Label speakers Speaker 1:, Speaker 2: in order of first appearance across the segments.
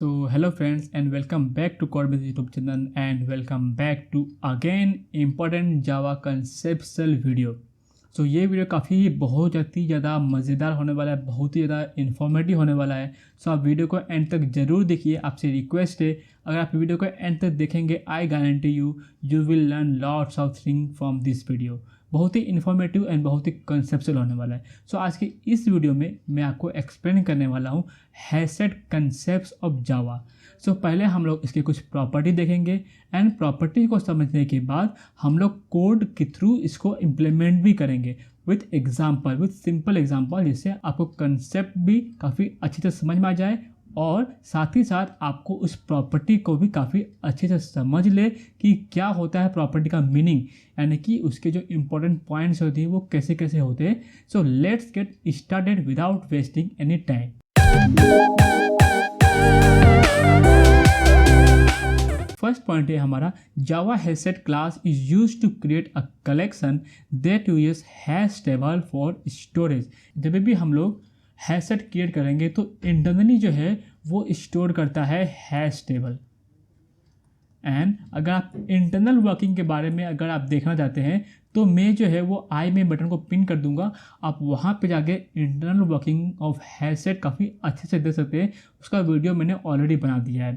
Speaker 1: So hello friends and welcome back to Corbis YouTube channel and welcome back to again important Java conceptual video। तो ये video काफ़ी बहुत ही ज़्यादा मज़ेदार होने वाला है, बहुत ही ज़्यादा इन्फॉर्मेटिव होने वाला है। सो आप वीडियो को एंड तक ज़रूर देखिए, आपसे रिक्वेस्ट है अगर आप वीडियो को एंड तक देखेंगे I guarantee you will learn lots of thing from this video. बहुत ही इन्फॉर्मेटिव एंड बहुत ही कंसेप्चुअल होने वाला है। सो आज की इस वीडियो में मैं आपको एक्सप्लेन करने वाला हूँ हैशेट कंसेप्ट्स ऑफ जावा। सो पहले हम लोग इसकी कुछ प्रॉपर्टी देखेंगे एंड प्रॉपर्टी को समझने के बाद हम लोग कोड के थ्रू इसको इम्प्लीमेंट भी करेंगे with example, with simple example, जिससे आपको कंसेप्ट भी काफ़ी अच्छी तरह समझ में आ जाए और साथ ही साथ आपको उस प्रॉपर्टी को भी काफ़ी अच्छे से समझ ले कि क्या होता है प्रॉपर्टी का मीनिंग, यानी कि उसके जो इम्पोर्टेंट पॉइंट्स होती हैं वो कैसे कैसे होते हैं। So let's get started without wasting any time. First point है हमारा, Java HashSet class is use to create a collection that use hash table for storage. जब भी हम लोग हैशसेट क्रिएट करेंगे तो इंटरनली जो है वो स्टोर करता है हैश टेबल। एंड अगर आप इंटरनल वर्किंग के बारे में अगर आप देखना चाहते हैं तो मैं जो है वो आई में बटन को पिन कर दूंगा, आप वहाँ पे जाके इंटरनल वर्किंग ऑफ हैशसेट काफ़ी अच्छे से देख सकते हैं। उसका वीडियो मैंने ऑलरेडी बना दिया है।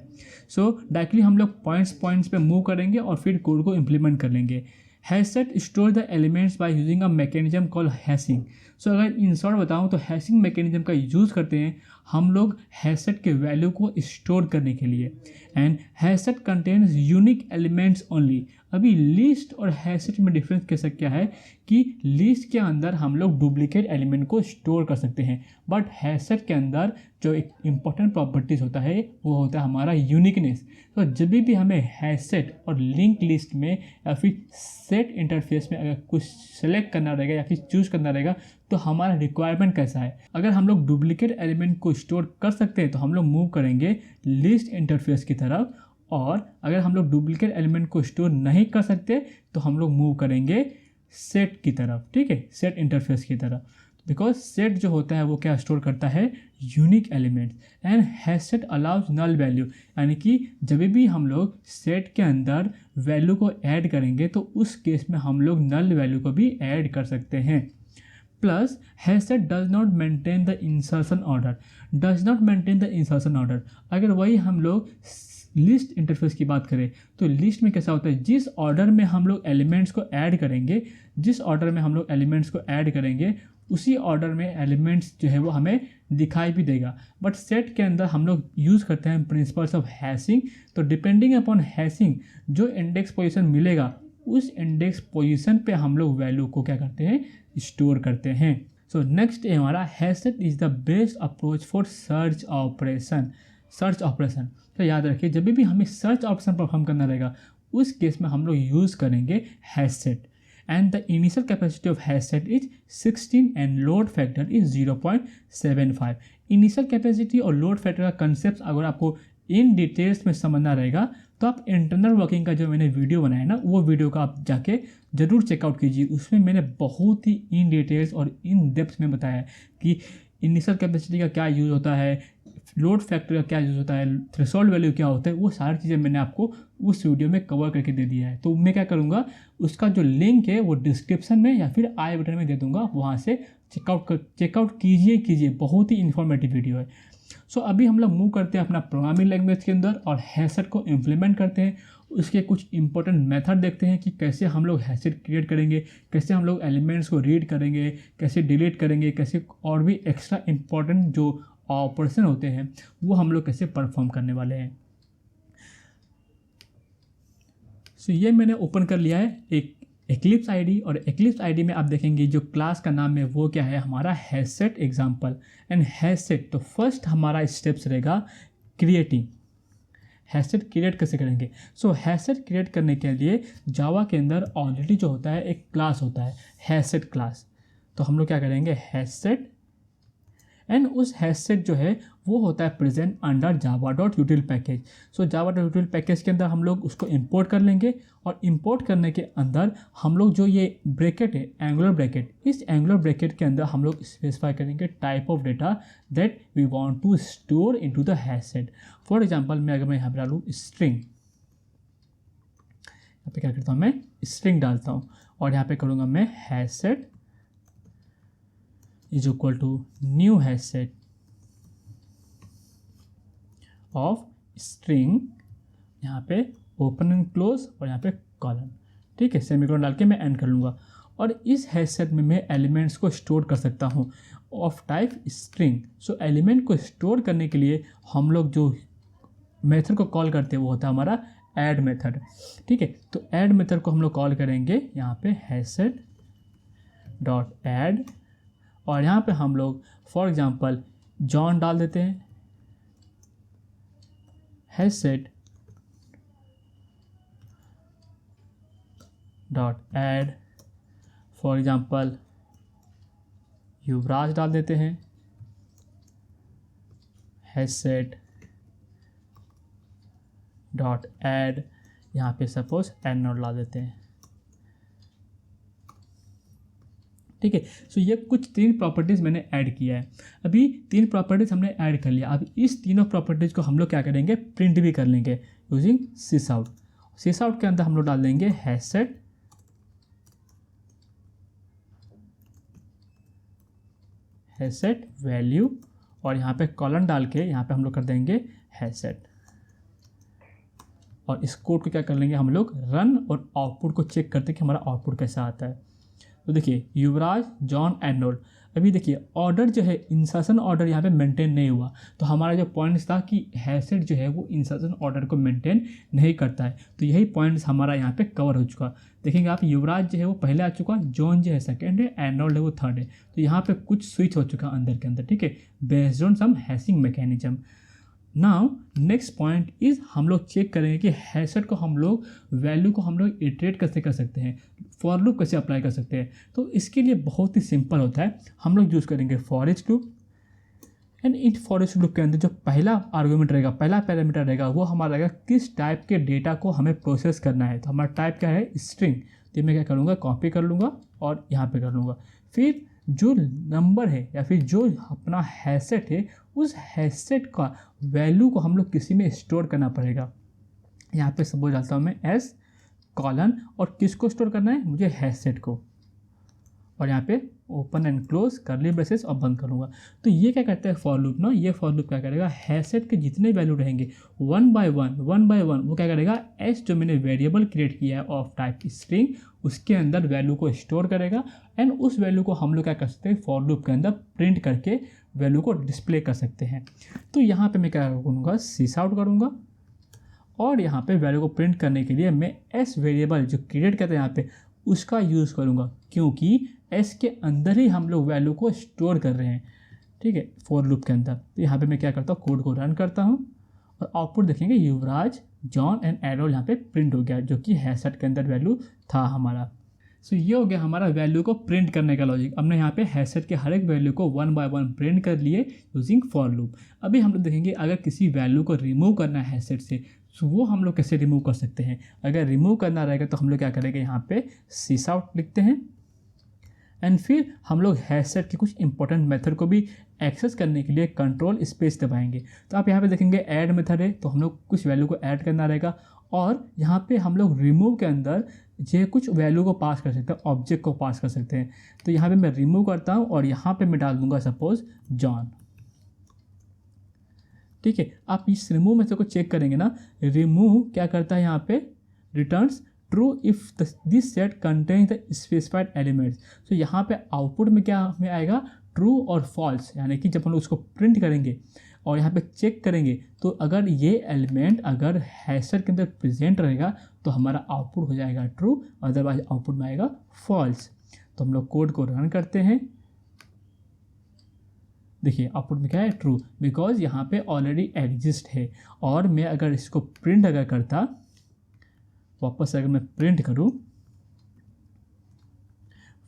Speaker 1: सो डायरेक्टली हम लोग पॉइंट्स पे मूव करेंगे और फिर कोड को इम्प्लीमेंट कर लेंगे। HashSet store the elements by using a mechanism call hashing. So अगर इन शॉर्ट बताऊँ तो हैशिंग मैकेनिज्म का यूज़ करते हैं हम लोग हैशसेट के वैल्यू को स्टोर करने के लिए। And HashSet contains unique elements only. अभी लिस्ट और हैशसेट में डिफरेंस कैसा क्या है कि लिस्ट के अंदर हम लोग डुप्लीकेट एलिमेंट को स्टोर कर सकते हैं, बट हैशसेट के अंदर जो एक इम्पॉर्टेंट प्रॉपर्टीज़ होता है वो होता है हमारा यूनिकनेस। तो जब भी हमें हैशसेट और लिंक लिस्ट में या फिर सेट इंटरफेस में अगर कुछ सेलेक्ट करना रहेगा या फिर चूज़ करना रहेगा तो हमारा रिक्वायरमेंट कैसा है। अगर हम लोग डुप्लीकेट एलिमेंट को स्टोर कर सकते हैं तो हम लोग मूव करेंगे लिस्ट इंटरफेस की तरफ, और अगर हम लोग डुप्लीकेट एलिमेंट को स्टोर नहीं कर सकते तो हम लोग मूव करेंगे सेट की तरफ, ठीक है, सेट इंटरफेस की तरफ। बिकॉज सेट जो होता है वो क्या स्टोर करता है, unique elements. And HashSet allows null value, यानी कि जब भी हम लोग सेट के अंदर वैल्यू को ऐड करेंगे तो उस केस में हम लोग नल वैल्यू को भी ऐड कर सकते हैं। Plus HashSet does not maintain the insertion order, does not maintain the insertion order. अगर वही हम लोग लिस्ट इंटरफेस की बात करें तो लिस्ट में कैसा होता है, जिस ऑर्डर में हम लोग एलिमेंट्स को ऐड करेंगे, जिस ऑर्डर में हम लोग एलिमेंट्स को ऐड करेंगे उसी ऑर्डर में एलिमेंट्स जो है वो हमें दिखाई भी देगा। बट सेट के अंदर हम लोग यूज़ करते हैं प्रिंसिपल्स ऑफ हैशिंग। तो डिपेंडिंग अपॉन हैशिंग जो इंडेक्स पोजीशन मिलेगा उस इंडेक्स पोजीशन पे हम लोग वैल्यू को क्या करते हैं, स्टोर करते हैं। सो नेक्स्ट है हमारा, HashSet is the best approach for search operation. Search operation तो याद रखिए जब भी हमें सर्च ऑप्शन परफॉर्म करना रहेगा उस केस में हम लोग यूज़ करेंगे HashSet. And the initial capacity of HashSet is 16 and load factor is 0.75। Initial capacity और लोड फैक्टर का कंसेप्ट अगर आपको इन डिटेल्स में समझना रहेगा तो आप इंटरनल वर्किंग का जो मैंने वीडियो बनाया ना वो वीडियो का आप जाके ज़रूर चेकआउट कीजिए। उसमें मैंने बहुत ही इन डिटेल्स और इन डेप्थ में बताया कि इनिशियल कैपेसिटी का क्या यूज़ होता है, लोड फैक्टर का क्या यूज़ होता है, थ्रेशोल्ड वैल्यू क्या होता है, वो सारी चीज़ें मैंने आपको उस वीडियो में कवर करके दे दिया है। तो मैं क्या करूँगा, उसका जो लिंक है वो डिस्क्रिप्शन में या फिर आई बटन में दे दूँगा, वहाँ से चेकआउट कीजिए। बहुत ही इन्फॉर्मेटिव वीडियो है। सो अभी हम लोग मूव करते हैं अपना प्रोग्रामिंग लैंग्वेज के अंदर और हैशसेट को इम्प्लीमेंट करते हैं। उसके कुछ इंपॉर्टेंट मेथड देखते हैं कि कैसे हम लोग हैशसेट क्रिएट करेंगे, कैसे हम लोग एलिमेंट्स को रीड करेंगे, कैसे डिलीट करेंगे, कैसे और भी एक्स्ट्रा इंपॉर्टेंट जो ऑपरेशन होते हैं वो हम लोग कैसे परफॉर्म करने वाले हैं। सो ये मैंने ओपन कर लिया है एक एक्लिप्स आईडी, और एक्लिप्स आईडी में आप देखेंगे जो क्लास का नाम है वो क्या है, हमारा हैशसेट एग्जाम्पल एंड हैशसेट। तो फर्स्ट हमारा स्टेप्स रहेगा क्रिएटिंग। हैशसेट क्रिएट कैसे करेंगे। सो हैशसेट क्रिएट करने के लिए जावा के अंदर ऑलरेडी जो होता है एक क्लास होता है हैशसेट क्लास। तो हम लोग क्या करेंगे, हैशसेट एंड उस हैशसेट जो है वो होता है present under Java dot util package. So Java dot util package के अंदर हम लोग उसको इंपोर्ट कर लेंगे और इंपोर्ट करने के अंदर हम लोग जो ये ब्रैकेट है एंगुलर ब्रैकेट, इस एंगुलर ब्रैकेट के अंदर हम लोग स्पेसिफाई करेंगे type of data that we want to store into the HashSet. For example अगर मैं यहाँ पर डालूँ स्ट्रिंग, यहाँ पे क्या करता हूँ मैं स्ट्रिंग डालता हूँ और यहाँ पे करूँगा मैं HashSet is equal to new HashSet of string, यहाँ पे ओपन एंड क्लोज और यहाँ पे कॉलन, ठीक है, सेमीकोलन डाल के मैं एंड कर लूँगा। और इस हैशसेट में मैं एलिमेंट्स को स्टोर कर सकता हूँ of type string. So element को स्टोर करने के लिए हम लोग जो मेथड को कॉल करते हैं वो होता है हमारा ऐड मेथड, ठीक है। तो ऐड मेथड को हम लोग कॉल करेंगे यहाँ पे हैशसेट डॉट ऐड और यहाँ पे हम लोग फॉर एग्जांपल जॉन डाल देते हैं, HashSet dot add for example Yuvraj डाल देते हैं, हैशसेट डॉट ऐड यहाँ पे सपोज एनोड डाल देते हैं, ठीक है। सो ये कुछ 3 प्रॉपर्टीज़ मैंने ऐड किया है। अभी 3 प्रॉपर्टीज़ हमने ऐड कर लिया। अब इस तीनों प्रॉपर्टीज़ को हम लोग क्या करेंगे प्रिंट भी कर लेंगे यूजिंग सिसआउट। सिसआउट के अंदर हम लोग डाल देंगे हैशसेट वैल्यू और यहाँ पे कॉलन डाल के यहाँ पे हम लोग कर देंगे हैशसेट और इस कोड को क्या कर लेंगे हम लोग रन और आउटपुट को चेक करते हैं कि हमारा आउटपुट कैसा आता है। तो देखिए युवराज जॉन एनरोल, अभी देखिए ऑर्डर जो है इंसर्शन ऑर्डर यहाँ पे मेंटेन नहीं हुआ। तो हमारा जो पॉइंट्स था कि हैशसेट जो है वो इंसर्शन ऑर्डर को मेंटेन नहीं करता है, तो यही पॉइंट्स हमारा यहाँ पे कवर हो चुका। देखेंगे आप युवराज जो है वो पहले आ चुका, जॉन जो है सेकंड है, एनरोल है वो थर्ड है। तो यहाँ पे कुछ स्विच हो चुका अंदर के अंदर, ठीक है, based on some hashing mechanism. Now next point is हम लोग चेक करेंगे कि हैशसेट को हम लोग वैल्यू को हम लोग इटरेट कैसे कर सकते हैं, फॉर लूप कैसे अप्लाई कर सकते हैं। तो इसके लिए बहुत ही सिंपल होता है, हम लोग यूज़ करेंगे for each loop and in for each loop के अंदर जो पहला आर्गूमेंट रहेगा, पहला पैरामीटर रहेगा वो हमारा रहेगा किस टाइप के डेटा को हमें प्रोसेस करना है। तो हमारा टाइप क्या है स्ट्रिंग, तो मैं क्या करूँगा कॉपी कर लूँगा और यहाँ पे कर लूँगा। फिर जो नंबर है या फिर जो अपना हैशसेट है उस हैशसेट का वैल्यू को हम लोग किसी में स्टोर करना पड़ेगा। यहाँ पे सपोज डालता हूँ मैं एस कॉलन और किसको स्टोर करना है मुझे हैशसेट को, और यहाँ पे ओपन एंड क्लोज करली ब्रेसेस और बंद करूँगा। तो ये क्या करता है फॉर लूप ना, ये फॉर लूप क्या करेगा हैशसेट के जितने वैल्यू रहेंगे वन बाय वन वो क्या करेगा एस जो मैंने वेरिएबल क्रिएट किया है ऑफ टाइप स्ट्रिंग उसके अंदर वैल्यू को स्टोर करेगा एंड उस वैल्यू को हम लोग क्या कर सकते हैं फॉर लूप के अंदर प्रिंट करके वैल्यू को डिस्प्ले कर सकते हैं। तो यहाँ पे मैं क्या करूँगा सिसआउट करूँगा और यहाँ पे वैल्यू को प्रिंट करने के लिए मैं एस वेरिएबल जो क्रिएट करते हैं यहाँ पे उसका यूज़ करूँगा, क्योंकि एस के अंदर ही हम लोग वैल्यू को स्टोर कर रहे हैं, ठीक है, फॉर लूप के अंदर। तो यहाँ पे मैं क्या करता हूँ कोड को रन करता हूँ और आउटपुट देखेंगे युवराज जॉन एंड एरोल यहाँ पे प्रिंट हो गया जो कि हैशसेट के अंदर वैल्यू था हमारा। सो ये हो गया हमारा वैल्यू को प्रिंट करने का लॉजिक। हमने यहाँ पे हैशसेट के हर एक वैल्यू को वन बाय वन प्रिंट कर लिए यूजिंग फॉर लूप। अभी हम लोग देखेंगे अगर किसी वैल्यू को रिमूव करना है हैशसेट से तो वो हम लोग कैसे रिमूव कर सकते हैं। अगर रिमूव करना रहेगा तो हम लोग क्या करेंगे यहाँ पे सिसआउट लिखते हैं एंड फिर हम लोग हैशसेट के कुछ इंपॉर्टेंट मेथड को भी एक्सेस करने के लिए कंट्रोल स्पेस दबाएंगे। तो आप यहाँ पे देखेंगे ऐड मेथड है तो हम लोग कुछ वैल्यू को ऐड करना रहेगा और यहाँ पे हम लोग रिमूव के अंदर ये कुछ वैल्यू को पास कर सकते हैं, ऑब्जेक्ट को पास कर सकते हैं। तो यहाँ पे मैं रिमूव करता हूँ और यहाँ पे मैं डाल दूंगा सपोज जॉन, ठीक है। आप इस रिमूव मेथड को चेक करेंगे ना, रिमूव क्या करता है यहाँ पे returns true if this set contains the specified elements. तो यहाँ पे आउटपुट में क्या में आएगा ट्रू और फॉल्स, यानी कि जब हम लोग उसको प्रिंट करेंगे और यहाँ पे चेक करेंगे तो अगर ये एलिमेंट अगर हैशसेट के अंदर प्रेजेंट रहेगा तो हमारा आउटपुट हो जाएगा ट्रू, अदरवाइज आउटपुट में आएगा फॉल्स। तो हम लोग कोड को रन करते हैं, देखिए आउटपुट में क्या है ट्रू, बिकॉज यहाँ पे ऑलरेडी एग्जिस्ट है। और मैं अगर इसको प्रिंट अगर करता वापस अगर मैं प्रिंट करूँ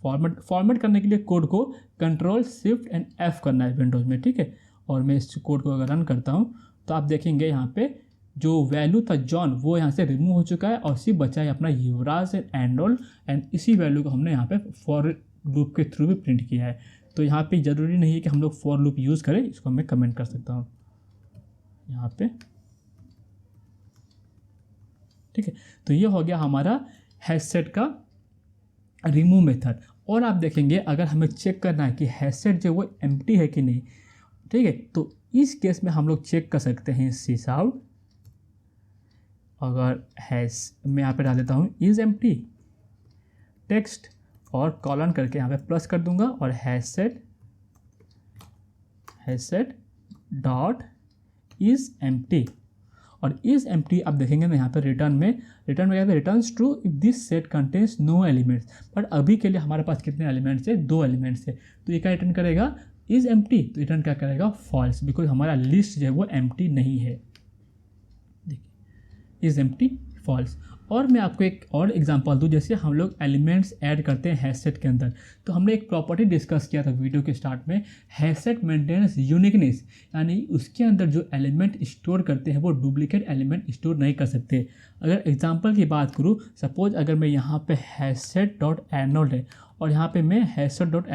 Speaker 1: फॉर्मेट करने के लिए कोड को कंट्रोल शिफ्ट एंड एफ करना है विंडोज़ में, ठीक है। और मैं इस कोड को अगर रन करता हूँ तो आप देखेंगे यहाँ पे जो वैल्यू था जॉन वो यहाँ से रिमूव हो चुका है और सिर्फ बचा है अपना युवराज एंड एंडोल, एंड इसी वैल्यू को हमने यहाँ पे फॉर लूप के थ्रू भी प्रिंट किया है। तो यहाँ पे ज़रूरी नहीं है कि हम लोग फॉर लूप यूज़ करें, इसको मैं कमेंट कर सकता हूँ यहाँ पे, ठीक है। तो ये हो गया हमारा हैशसेट का रिमूव मेथड। और आप देखेंगे अगर हमें चेक करना है कि हैशसेट जो वो एम्प्टी है कि नहीं, ठीक है, तो इस केस में हम लोग चेक कर सकते हैं sys out, अगर हैश मैं यहाँ पे डाल देता हूँ इज एम्प्टी टेक्स्ट और कॉलन करके यहाँ पे प्लस कर दूंगा और हैशसेट डॉट इज एम्प्टी, और इज एम्प्टी आप देखेंगे ना यहाँ पे रिटर्न में क्या है, returns true if this set contains no elements. But अभी के लिए हमारे पास कितने एलिमेंट्स है, 2 एलिमेंट्स है, तो ये क्या रिटर्न करेगा, इज एम्प्टी, तो रिटर्न क्या करेगा, फॉल्स, बिकॉज हमारा लिस्ट जो है वो एम्प्टी नहीं है। देखिए इज एम्प्टी फॉल्स। और मैं आपको एक और एग्जांपल दूं, जैसे हम लोग एलिमेंट्स ऐड करते हैं हैशसेट के अंदर, तो हमने एक प्रॉपर्टी डिस्कस किया था वीडियो के स्टार्ट में, हैशसेट मेंटेन्स यूनिकनेस, यानी उसके अंदर जो एलिमेंट स्टोर करते हैं वो डुप्लीकेट एलिमेंट स्टोर नहीं कर सकते। अगर एग्जांपल की बात करूँ, सपोज अगर मैं यहाँ पे हैशसेट डॉट एर्नोल्ड है और यहाँ पे मैं हैशसेट डॉट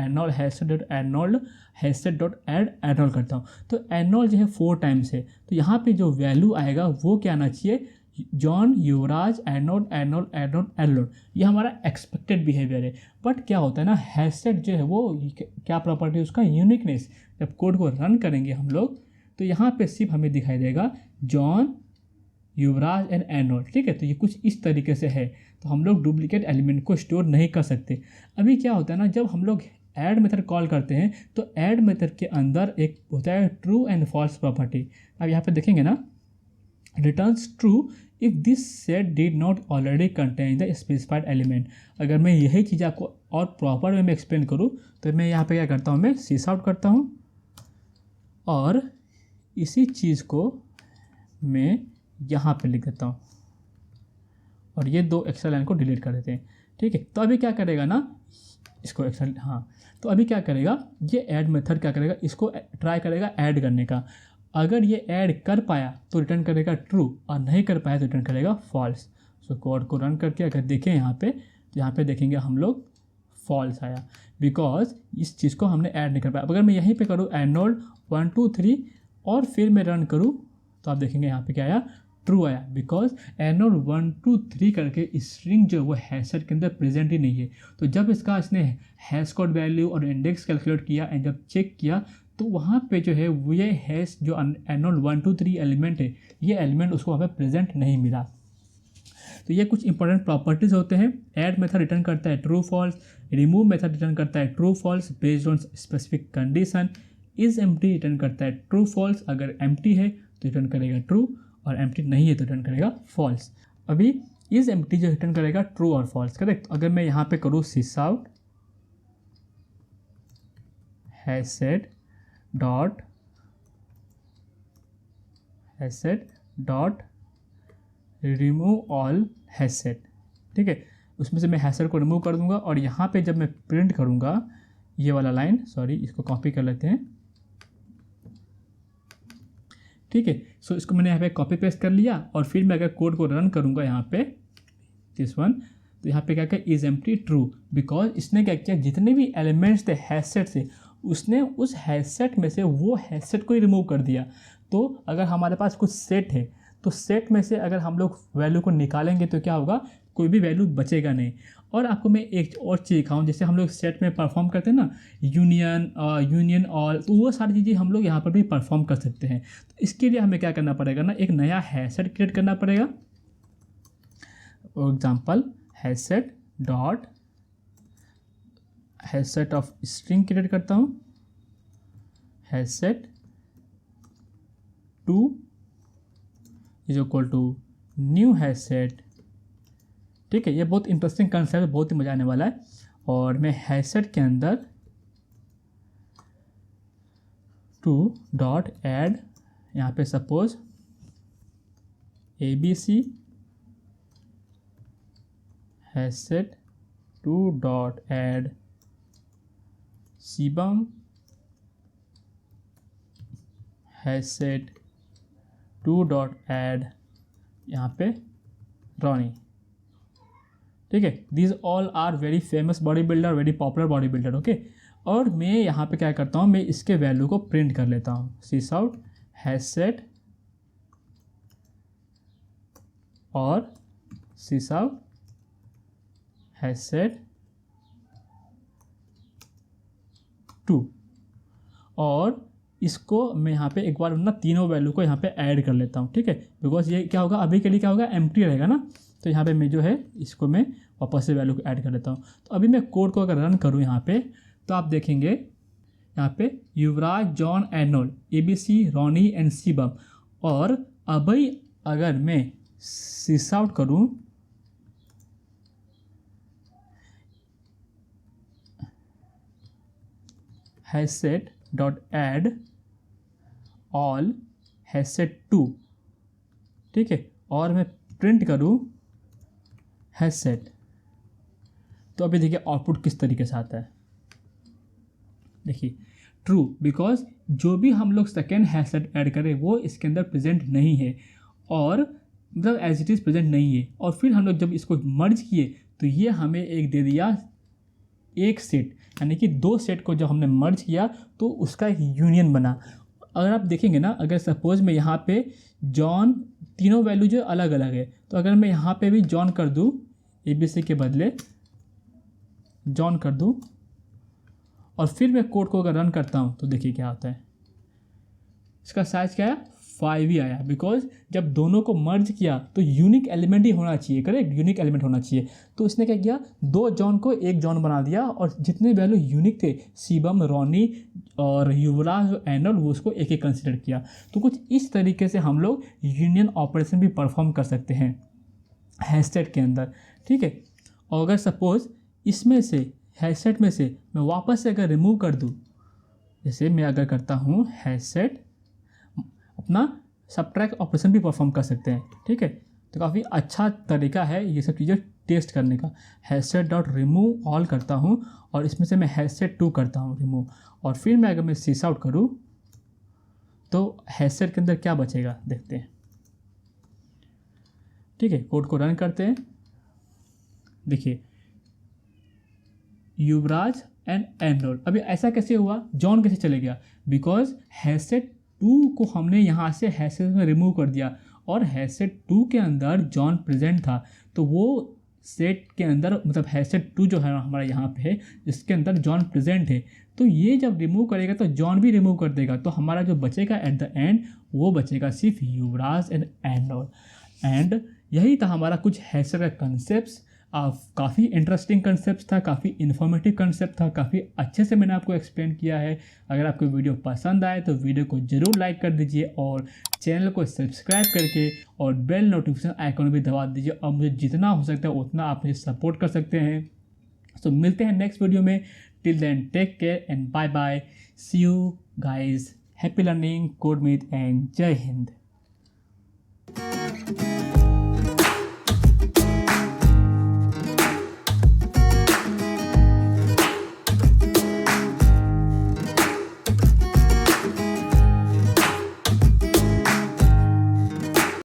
Speaker 1: एड एर्नोल्ड करता हूँ, तो एर्नोल्ड जो है 4 टाइम्स है, तो यहाँ पे जो वैल्यू आएगा वो क्या आना चाहिए, जॉन, युवराज, एर्नोल्ड, ये हमारा एक्सपेक्टेड बिहेवियर है। बट क्या होता है ना, हैशसेट जो है वो क्या प्रॉपर्टी है उसका, यूनिकनेस। जब कोड को रन करेंगे हम लोग तो यहाँ पे सिर्फ हमें दिखाई देगा जॉन, युवराज एंड एर्नोल्ड, ठीक है। तो ये कुछ इस तरीके से है, तो हम लोग डुप्लीकेट एलिमेंट को स्टोर नहीं कर सकते। अभी क्या होता है ना, जब हम लोग ऐड मेथड कॉल करते हैं तो ऐड मेथड के अंदर एक होता है ट्रू एंड फॉल्स प्रॉपर्टी। अब यहाँ पे देखेंगे ना, returns true if this set did not already contain the specified element. अगर मैं यही चीज़ आपको और प्रॉपर वे में एक्सप्लेन करूँ तो मैं यहाँ पे क्या करता हूँ, मैं sys out करता हूँ और इसी चीज़ को मैं यहाँ पे लिख देता हूँ और ये 2 एक्स्ट्रा लाइन को डिलीट कर देते हैं, ठीक है। तो अभी क्या करेगा ना, इसको एक्स्ट्रा, हाँ, तो अभी क्या करेगा, ये ऐड मेथड क्या करेगा, इसको ट्राई करेगा ऐड करने का। अगर ये ऐड कर पाया तो रिटर्न करेगा ट्रू, और नहीं कर पाया तो रिटर्न करेगा फॉल्स। सो कोड को रन करके अगर देखें यहाँ पे, तो यहाँ पे देखेंगे हम लोग फॉल्स आया, बिकॉज इस चीज़ को हमने ऐड नहीं कर पाया। अगर मैं यहीं पे करूँ एर्नोल्ड 1 2 3 और फिर मैं रन करूँ तो आप देखेंगे यहाँ पे क्या आया, ट्रू आया, बिकॉज एर्नोल्ड 1 2 3 करके स्ट्रिंग जो वो हैशसेट के अंदर प्रेजेंट ही नहीं है। तो जब इसने हैश कोड वैल्यू और इंडेक्स कैलकुलेट किया एंड जब चेक किया तो वहाँ पे जो है वो ये हैश जो एर्नोल्ड 1 2 3 एलिमेंट है, ये एलिमेंट उसको वहाँ पे प्रेजेंट नहीं मिला। तो ये कुछ इंपॉर्टेंट प्रॉपर्टीज़ होते हैं। ऐड मेथड रिटर्न करता है true false, remove method return करता है true false based on specific condition, is empty return करता है ट्रू फॉल्स, अगर एम्प्टी है तो रिटर्न करेगा ट्रू और एम्प्टी नहीं है तो रिटर्न करेगा फॉल्स। अभी इज एम्प्टी जो रिटर्न करेगा ट्रू और फॉल्स, करेक्ट। अगर मैं यहाँ पे करूँ sys out HashSet dot remove all HashSet, ठीक है, उसमें से मैं हैशसेट को रिमूव कर दूंगा और यहाँ पे जब मैं प्रिंट करूँगा ये वाला लाइन, सॉरी इसको कॉपी कर लेते हैं, ठीक है। सो इसको मैंने यहाँ पे कॉपी पेस्ट कर लिया और फिर मैं अगर कोड को रन करूँगा यहाँ पे दिस वन, तो यहाँ पे क्या किया, इज एम्प्टी ट्रू, बिकॉज इसने क्या किया, जितने भी एलिमेंट्स थे हैशसेट से उसने उस हैशसेट में से वो हैशसेट को ही रिमूव कर दिया। तो अगर हमारे पास कुछ सेट है तो सेट में से अगर हम लोग वैल्यू को निकालेंगे तो क्या होगा, कोई भी वैल्यू बचेगा नहीं। और आपको मैं एक और चीज़ दिखाऊँ, जैसे हम लोग सेट में परफॉर्म करते हैं ना, यूनियन ऑल, तो वो सारी चीज़ें हम लोग यहाँ पर भी परफॉर्म कर सकते हैं। तो इसके लिए हमें क्या करना पड़ेगा ना, एक नया हैशसेट क्रिएट करना पड़ेगा। For example HashSet of string create करता हूँ, HashSet 2 is equal to new HashSet, ठीक है। ये बहुत इंटरेस्टिंग कंसेप्ट है, बहुत ही मजा आने वाला है। और मैं हैशसेट के अंदर 2 डॉट ऐड, यहाँ पे suppose ABC HashSet 2 dot add Shivam HashSet two dot add यहाँ पे रॉनी, ठीक है। These all are very famous body builder, very popular body builder, okay. और मैं यहाँ पे क्या करता हूँ, मैं इसके वैल्यू को प्रिंट कर लेता हूँ, सिस आउट हैसेट और सिस आउट हैसेट 2, और इसको मैं यहाँ पे एक बार ना तीनों वैल्यू को यहाँ पे ऐड कर लेता हूँ, ठीक है। बिकॉज ये क्या होगा, अभी के लिए क्या होगा, एम्प्टी रहेगा ना, तो यहाँ पे मैं जो है इसको मैं वापस से वैल्यू को ऐड कर लेता हूँ। तो अभी मैं कोड को अगर रन करूँ यहाँ पे, तो आप देखेंगे यहाँ पे Yuvraj, John, Arnold, ABC, Ronnie and Shivam. और अभी अगर मैं सिस आउट करूँ, HashSet dot add all HashSet 2, ठीक है, और मैं प्रिंट करूँ हैसेट, तो अभी देखिए आउटपुट किस तरीके से आता है। देखिए ट्रू, बिकॉज जो भी हम लोग सेकेंड हैसेट ऐड करें वो इसके अंदर प्रेजेंट नहीं है, और मतलब एज इट इज़ प्रेजेंट नहीं है। और फिर हम लोग जब इसको मर्ज किए तो ये हमें एक दे दिया एक सेट, यानी कि 2 सेट को जब हमने मर्ज किया तो उसका एक यूनियन बना। अगर आप देखेंगे ना, अगर सपोज मैं यहाँ पे जॉन, तीनों वैल्यू जो अलग अलग है, तो अगर मैं यहाँ पे भी जॉन कर दूँ, ABC के बदले जॉन कर दूँ, और फिर मैं कोड को अगर रन करता हूँ तो देखिए क्या होता है। इसका साइज क्या है, 5 ही आया, बिकॉज जब दोनों को मर्ज किया तो यूनिक एलिमेंट ही होना चाहिए, करेक्ट, यूनिक एलिमेंट होना चाहिए। तो इसने क्या किया, 2 जॉन को एक जॉन बना दिया, और जितने वैल्यू यूनिक थे, शिवम, रॉनी और युवराज, एर्नोल्ड, वो उसको एक एक कंसिडर किया। तो कुछ इस तरीके से हम लोग यूनियन ऑपरेशन भी परफॉर्म कर सकते हैं हैशटैग के अंदर, ठीक है। और अगर सपोज इसमें से हैशटैग में से मैं वापस से अगर रिमूव कर दूँ, जैसे मैं अगर करता हूँ हैशटैग, अपना सबट्रैक्ट ऑपरेशन भी परफॉर्म कर सकते हैं, ठीक है। तो काफ़ी अच्छा तरीका है ये सब चीज़ें टेस्ट करने का। हैशटैग डॉट रिमूव ऑल करता हूँ, और इसमें से मैं हैशटैग 2 करता हूँ रिमूव, और फिर मैं अगर मैं सिस आउट करूँ तो हैशटैग के अंदर क्या बचेगा देखते हैं, ठीक है। कोड को रन करते हैं, देखिए युवराज एंड एर्नोल्ड। अभी ऐसा कैसे हुआ, जॉन कैसे चले गया, बिकॉज हैशटैग 2 को हमने यहाँ से हैशटैग में रिमूव कर दिया, और हैशटैग 2 के अंदर जॉन प्रेजेंट था, तो वो सेट के अंदर, मतलब हैशटैग 2 जो है हमारा यहाँ पे है, इसके अंदर जॉन प्रेजेंट है। तो ये जब रिमूव करेगा तो जॉन भी रिमूव कर देगा, तो हमारा जो बचेगा एट द एंड वो बचेगा सिर्फ युवराज एंड एर्नोल्ड। एंड यही था हमारा कुछ हैशटैग का कंसेप्ट। काफ़ी इंटरेस्टिंग कंसेप्ट था, काफ़ी इन्फॉर्मेटिव कंसेप्ट था, काफ़ी अच्छे से मैंने आपको एक्सप्लेन किया है। अगर आपको वीडियो पसंद आए तो वीडियो को ज़रूर लाइक कर दीजिए, और चैनल को सब्सक्राइब करके और बेल नोटिफिकेशन आइकॉन भी दबा दीजिए, और मुझे जितना हो सकता है उतना आप मुझे सपोर्ट कर सकते हैं। तो मिलते हैं नेक्स्ट वीडियो में, till then take care and bye bye, see you guys, happy learning, code meet and जय हिंद।